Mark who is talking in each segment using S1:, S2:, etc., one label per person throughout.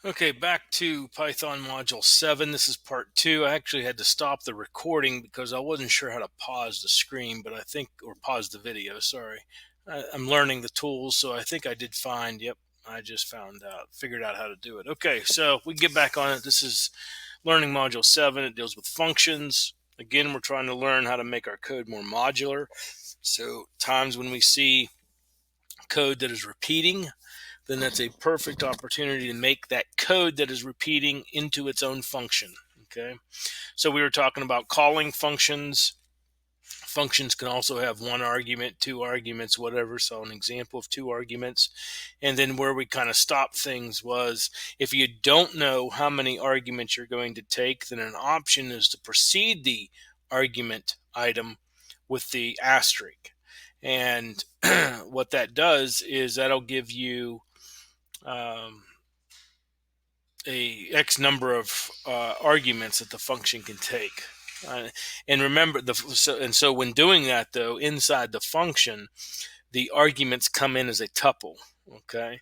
S1: Okay, back to Python Module 7. This is part 2. I actually had to stop the recording because I wasn't sure how to pause the screen, but I think, or pause the video, sorry. I'm learning the tools, so I think I did find, yep, I just figured out how to do it. Okay, so we get back on it. This is Learning Module 7. It deals with functions. Again, we're trying to learn how to make our code more modular. So times when we see code that is repeating, then that's a perfect opportunity to make that code that is repeating into its own function. Okay, so we were talking about calling functions. Functions can also have one argument, two arguments, whatever. So an example of two arguments. And then where we kind of stopped things was if you don't know how many arguments you're going to take, then an option is to precede the argument item with the asterisk. And what that does is that'll give you um, a X number of arguments that the function can take. And remember, so when doing that, though, inside the function, the arguments come in as a tuple. Okay,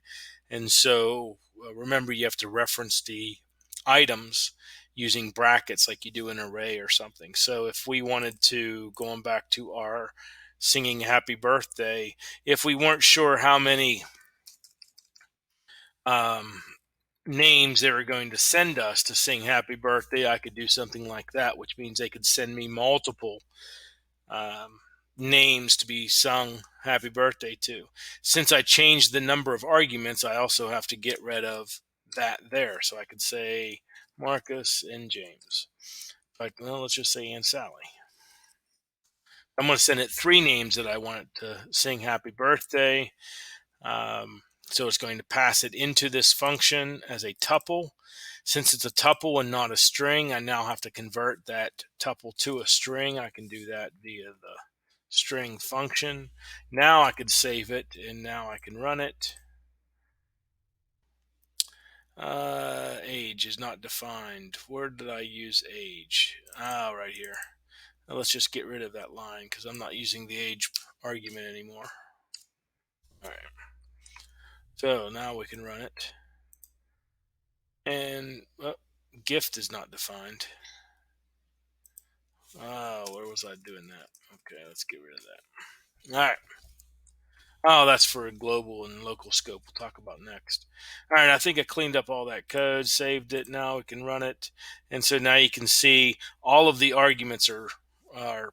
S1: and so remember, you have to reference the items using brackets like you do in an array or something. So if we wanted to, going back to our singing happy birthday, if we weren't sure how many um, names they were going to send us to sing happy birthday, I could do something like that, which means they could send me multiple um, names to be sung happy birthday to. Since I changed the number of arguments, I also have to get rid of that there. So I could say Marcus and James. Like, well, let's just say Aunt Sally. I'm going to send it 3 names that I want it to sing happy birthday. So it's going to pass it into this function as a tuple. Since it's a tuple and not a string, I now have to convert that tuple to a string. I can do that via the string function. Now I can save it, and now I can run it. Age is not defined. Where did I use age? Right here. Now let's just get rid of that line because I'm not using the age argument anymore. All right. So now we can run it. And gift is not defined. Where was I doing that? Okay, let's get rid of that. All right. Oh, that's for a global and local scope we'll talk about next. All right, I think I cleaned up all that code, saved it. Now we can run it. And so now you can see all of the arguments are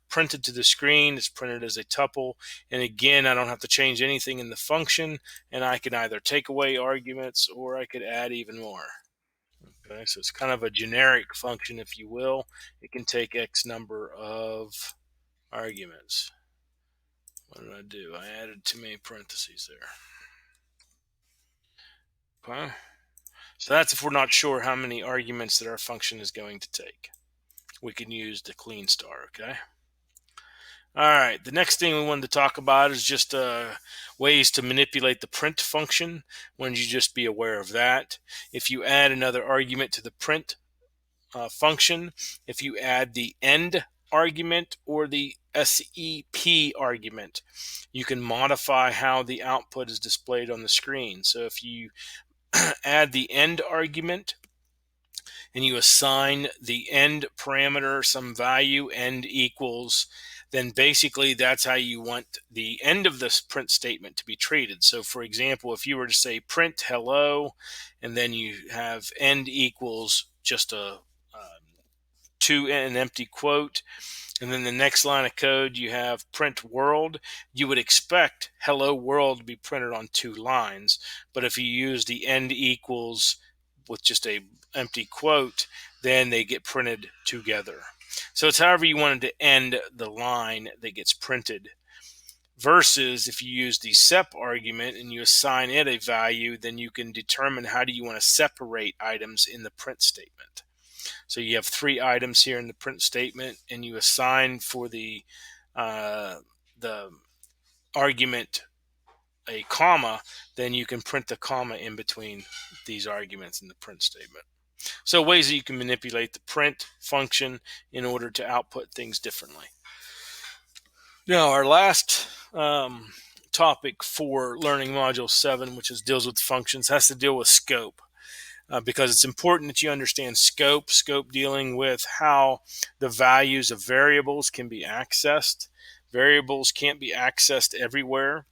S1: printed to the screen. It's printed as a tuple. And again, I don't have to change anything in the function. And I can either take away arguments or I could add even more. Okay, so it's kind of a generic function, if you will. It can take X number of arguments. What did I do? I added too many parentheses there. Okay. So that's if we're not sure how many arguments that our function is going to take. We can use the clean star, okay? All right, the next thing we wanted to talk about is just ways to manipulate the print function. When you just be aware of that. If you add another argument to the print function, if you add the end argument or the SEP argument, you can modify how the output is displayed on the screen. So if you add the end argument and you assign the end parameter some value, end equals, then basically that's how you want the end of this print statement to be treated. So for example, if you were to say print hello and then you have end equals just an empty quote, and then the next line of code you have print world, you would expect hello world to be printed on 2 lines. But if you use the end equals with just a empty quote, then they get printed together. So it's however you wanted to end the line that gets printed. Versus if you use the sep argument and you assign it a value, then you can determine how do you want to separate items in the print statement. So you have 3 items here in the print statement, and you assign for the argument a comma, then you can print the comma in between these arguments in the print statement. So ways that you can manipulate the print function in order to output things differently. Now, our last topic for learning module 7, which deals with functions, has to deal with scope. because it's important that you understand scope. Scope dealing with how the values of variables can be accessed. Variables can't be accessed everywhere.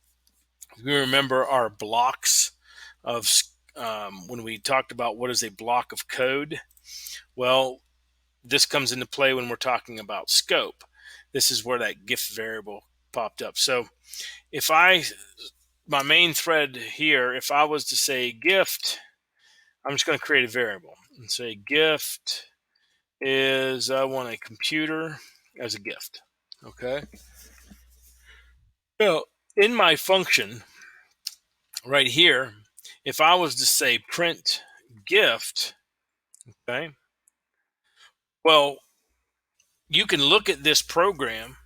S1: We remember our blocks of when we talked about what is a block of code. Well, this comes into play when we're talking about scope. This is where that gift variable popped up. So if my main thread here, if I was to say gift, I'm just going to create a variable and say gift is, I want a computer as a gift. Okay. Now, in my function right here, if I was to say print gift, okay, well, you can look at this program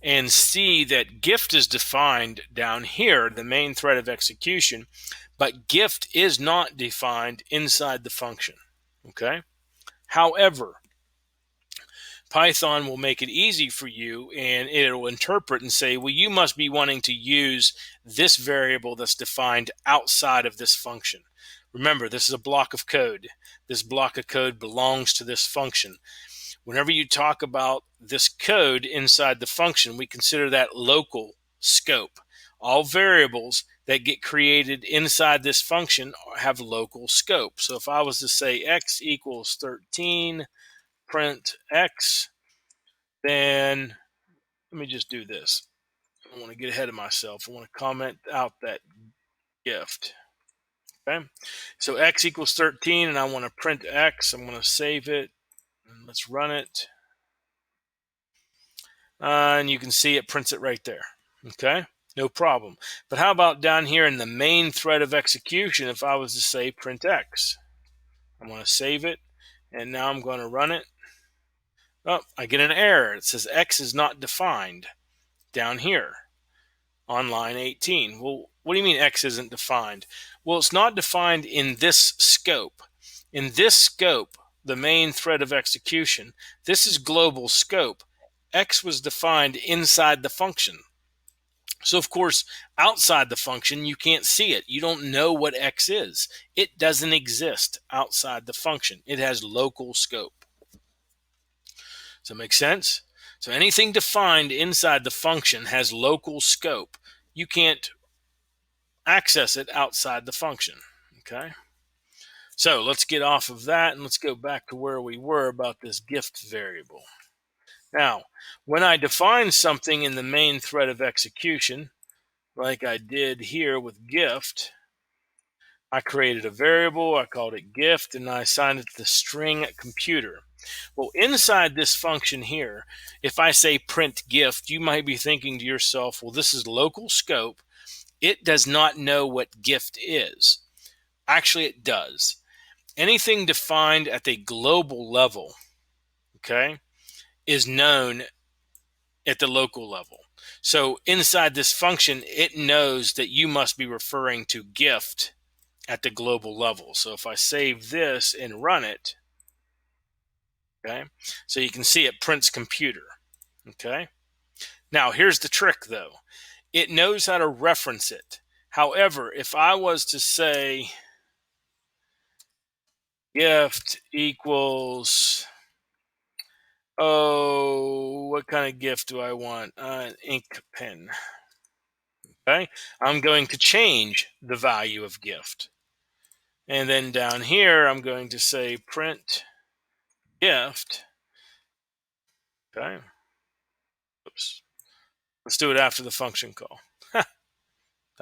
S1: and see that gift is defined down here, the main thread of execution, but gift is not defined inside the function. Okay. However, Python will make it easy for you, and it'll interpret and say, well, you must be wanting to use this variable that's defined outside of this function. Remember, this is a block of code. This block of code belongs to this function. Whenever you talk about this code inside the function, we consider that local scope. All variables that get created inside this function have local scope. So if I was to say x equals 13, print x, then let me just do this. I don't want to get ahead of myself. I want to comment out that gift. Okay, so x equals 13, and I want to print x. I'm going to save it, and let's run it. And you can see it prints it right there. Okay, no problem. But how about down here in the main thread of execution, if I was to say print x? I'm going to save it, and now I'm going to run it. Oh, I get an error. It says x is not defined down here on line 18. Well, what do you mean x isn't defined? Well, it's not defined in this scope. In this scope, the main thread of execution, this is global scope. X was defined inside the function. So, of course, outside the function, you can't see it. You don't know what x is. It doesn't exist outside the function. It has local scope. Does that make sense? So anything defined inside the function has local scope. You can't access it outside the function. Okay? So let's get off of that and let's go back to where we were about this gift variable. Now, when I define something in the main thread of execution, like I did here with gift, I created a variable, I called it gift, and I assigned it the string computer. Well, inside this function here, if I say print gift, you might be thinking to yourself, well, this is local scope. It does not know what gift is. Actually, it does. Anything defined at the global level, okay, is known at the local level. So inside this function, it knows that you must be referring to gift at the global level. So if I save this and run it, okay, so you can see it prints computer. Okay. Now here's the trick though. It knows how to reference it. However, if I was to say gift equals, oh, what kind of gift do I want? An ink pen. Okay. I'm going to change the value of gift. And then down here, I'm going to say print gift. Okay. Oops. Let's do it after the function call. That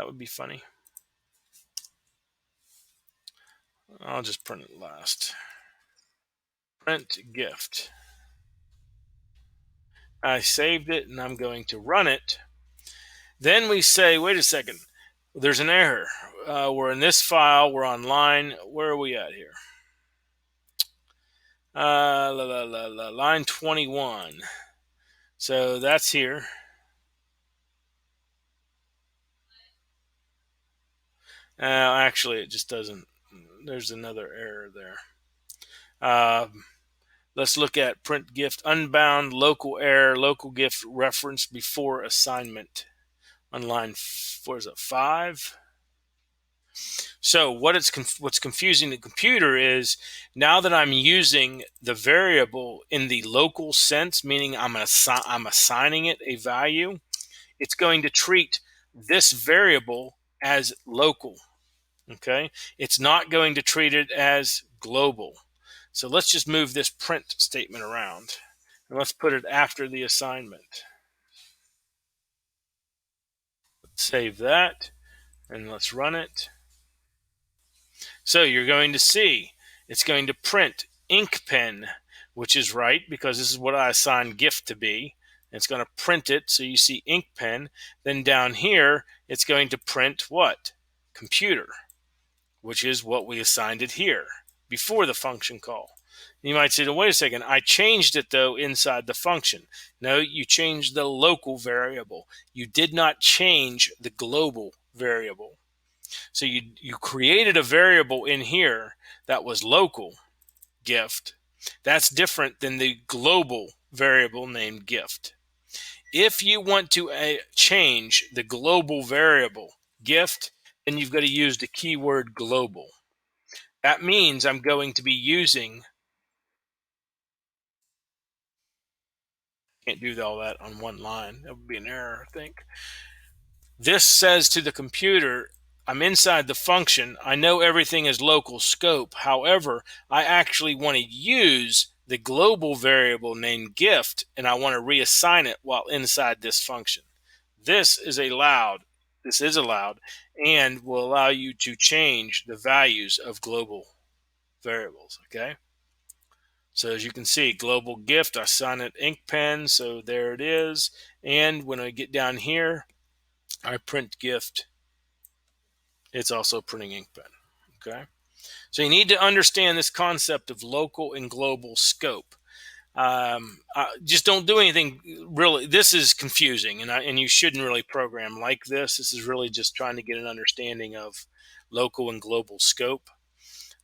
S1: would be funny. I'll just print it last. Print gift. I saved it and I'm going to run it. Then we say, wait a second, there's an error. We're in this file, we're on line, where are we at here? Line 21. So that's here. Actually, it just doesn't. There's another error there. Let's look at print gift unbound local error local gift reference before assignment on line 5. So what's confusing the computer is now that I'm using the variable in the local sense, meaning I'm assigning it a value, it's going to treat this variable as local. Okay, it's not going to treat it as global. So let's just move this print statement around and let's put it after the assignment. Save that and let's run it. So you're going to see it's going to print ink pen, which is right because this is what I assigned gift to be. It's going to print it, so you see ink pen. Then down here, it's going to print what? Computer, which is what we assigned it here before the function call. You might say, wait a second, I changed it though inside the function. No, you changed the local variable. You did not change the global variable. So you created a variable in here that was local, gift. That's different than the global variable named gift. If you want to change the global variable, gift, then you've got to use the keyword global. That means I'm going to be using, can't do all that on one line. That would be an error, I think. This says to the computer, I'm inside the function. I know everything is local scope. However, I actually want to use the global variable named gift, and I want to reassign it while inside this function. This is allowed. This is allowed and will allow you to change the values of global variables. Okay. So as you can see, global gift, I assign it ink pen. So there it is. And when I get down here, I print gift. It's also printing ink pen. Okay. So you need to understand this concept of local and global scope. Just don't do anything really. This is confusing, and you shouldn't really program like this. This is really just trying to get an understanding of local and global scope.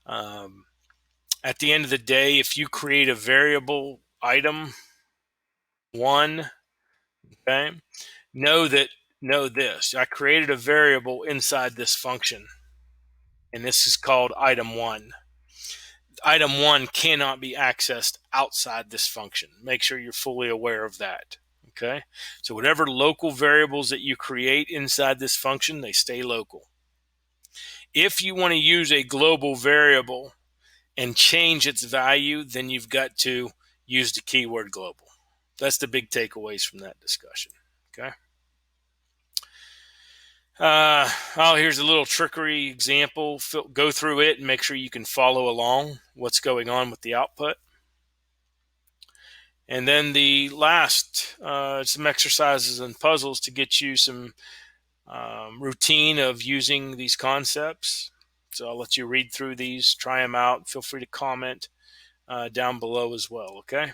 S1: At the end of the day, if you create a variable item 1, okay, know this. I created a variable inside this function, and this is called item 1. Item 1 cannot be accessed outside this function. Make sure you're fully aware of that. Okay, so whatever local variables that you create inside this function, they stay local. If you want to use a global variable and change its value, then you've got to use the keyword global. That's the big takeaways from that discussion. Okay. Here's a little trickery example. Go through it and make sure you can follow along what's going on with the output. And then the last, some exercises and puzzles to get you some routine of using these concepts. So I'll let you read through these, try them out. Feel free to comment down below as well, okay?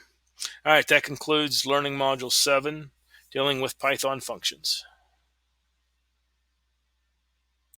S1: All right, that concludes Learning Module 7, dealing with Python functions.